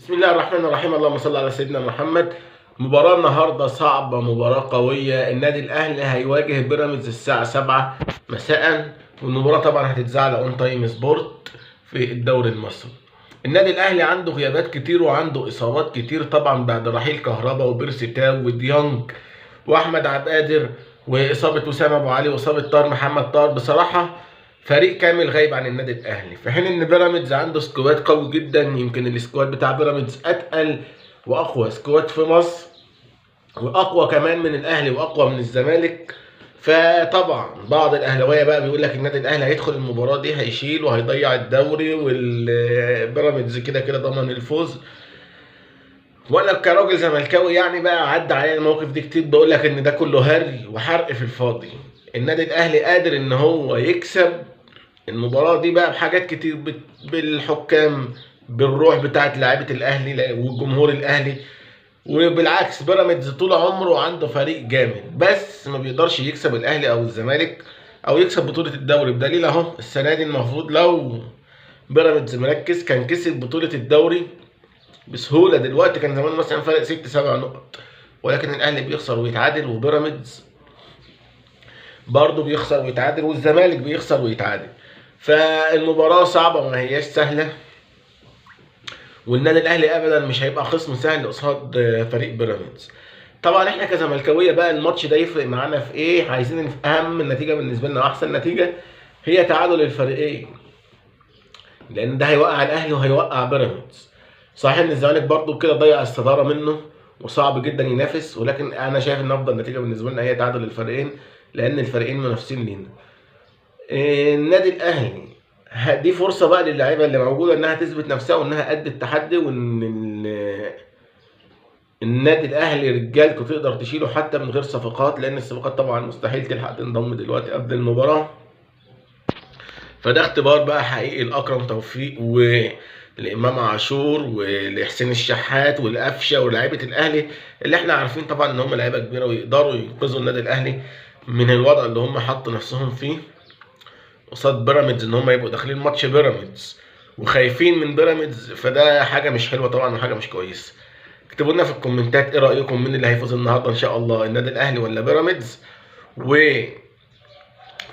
بسم الله الرحمن الرحيم. اللهم صل على سيدنا محمد. مباراة النهارده صعبة، مباراة قوية. النادي الأهلي هيواجه بيراميدز الساعة 7 مساء، والمباراة طبعا هتتذاع على اون تايم سبورت في الدوري المصري. النادي الأهلي عنده غيابات كتير وعنده إصابات كتير طبعا بعد رحيل كهربا وبيرسي تاو وديانج وأحمد عبد القادر وإصابة وسام أبو علي وإصابة طاهر محمد طاهر. بصراحة فريق كامل غايب عن النادي الاهلي، في حين ان بيراميدز عنده سكواد قوي جدا. يمكن السكواد بتاع بيراميدز اتقل واقوى سكواد في مصر، واقوى كمان من الاهلي واقوى من الزمالك. فطبعا بعض الاهلاويه بقى بيقول لك النادي الاهلي هيدخل المباراه دي هيشيل وهيضيع الدوري، والبيراميدز كده كده ضمن الفوز. وانا كراجل زملكاوي يعني بقى عدى عليا المواقف دي كتير، بقول لك ان ده كله هري وحرق في الفاضي. النادي الاهلي قادر ان هو يكسب المباراة دي بقى بحاجات كتير، بالحكام، بالروح بتاعت لاعيبة الأهلي والجمهور الأهلي. وبالعكس بيراميدز طول عمره عنده فريق جامد، بس ما بيقدرش يكسب الأهلي أو الزمالك أو يكسب بطولة الدوري. بدليل أهو السنة دي المفروض لو بيراميدز مركز كان كسب بطولة الدوري بسهولة. دلوقتي كان زمان مثلا فرق 6-7 نقط، ولكن الأهلي بيخسر ويتعادل، وبيراميدز برضه بيخسر ويتعادل، والزمالك بيخسر ويتعادل. فالمباراة صعبة ما هياش سهلة، والنادي الاهلي ابدا مش هيبقى خصم سهل قصاد فريق بيراميدز. طبعا احنا كزملكاويه بقى الماتش ده يفرق معانا في ايه؟ عايزين اهم النتيجة بالنسبة لنا واحسن نتيجة هي تعادل الفريقين، لان ده هيوقع الاهلي وهيوقع بيراميدز. صحيح ان الزمالك برضو كده ضيع الصدارة منه وصعب جدا ينافس، ولكن انا شايف ان افضل نتيجة بالنسبة لنا هي تعادل الفريقين، لان الفريقين منافسين لينا. النادي الاهلي دي فرصه بقى للاعيبه اللي موجوده انها تثبت نفسها وانها قد التحدي، وان النادي الاهلي رجالته تقدر تشيله حتى من غير صفقات، لان الصفقات طبعا مستحيل تلحق تنضم دلوقتي قبل المباراه. فده اختبار بقى حقيقي لاكرم توفيق والامام عاشور ولحسين الشحات والقفشه ولاعيبه الاهلي، اللي احنا عارفين طبعا ان هم لعيبه كبيره ويقدروا ينقذوا النادي الاهلي من الوضع اللي هم حطوا نفسهم فيه قصاد بيراميدز، ان هم يبقوا داخلين ماتش بيراميدز وخايفين من بيراميدز. فده حاجه مش حلوه طبعا وحاجه مش كويسه. اكتبوا لنا في الكومنتات ايه رايكم، مين اللي هيفوز النهارده ان شاء الله، النادي الاهلي ولا بيراميدز،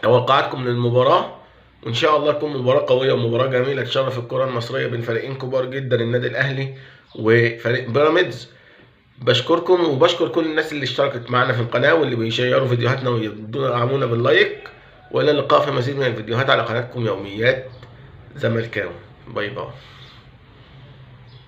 وتوقعاتكم للمباراه. وان شاء الله تكون مباراه قويه ومباراه جميله تشرف الكره المصريه بين فريقين كبار جدا، النادي الاهلي وفريق بيراميدز. بشكركم وبشكر كل الناس اللي اشتركت معنا في القناه واللي بيشيروا فيديوهاتنا ويدعمونا باللايك. والى اللقاء في مزيد من الفيديوهات على قناتكم يوميات زملكاوي. باي باي.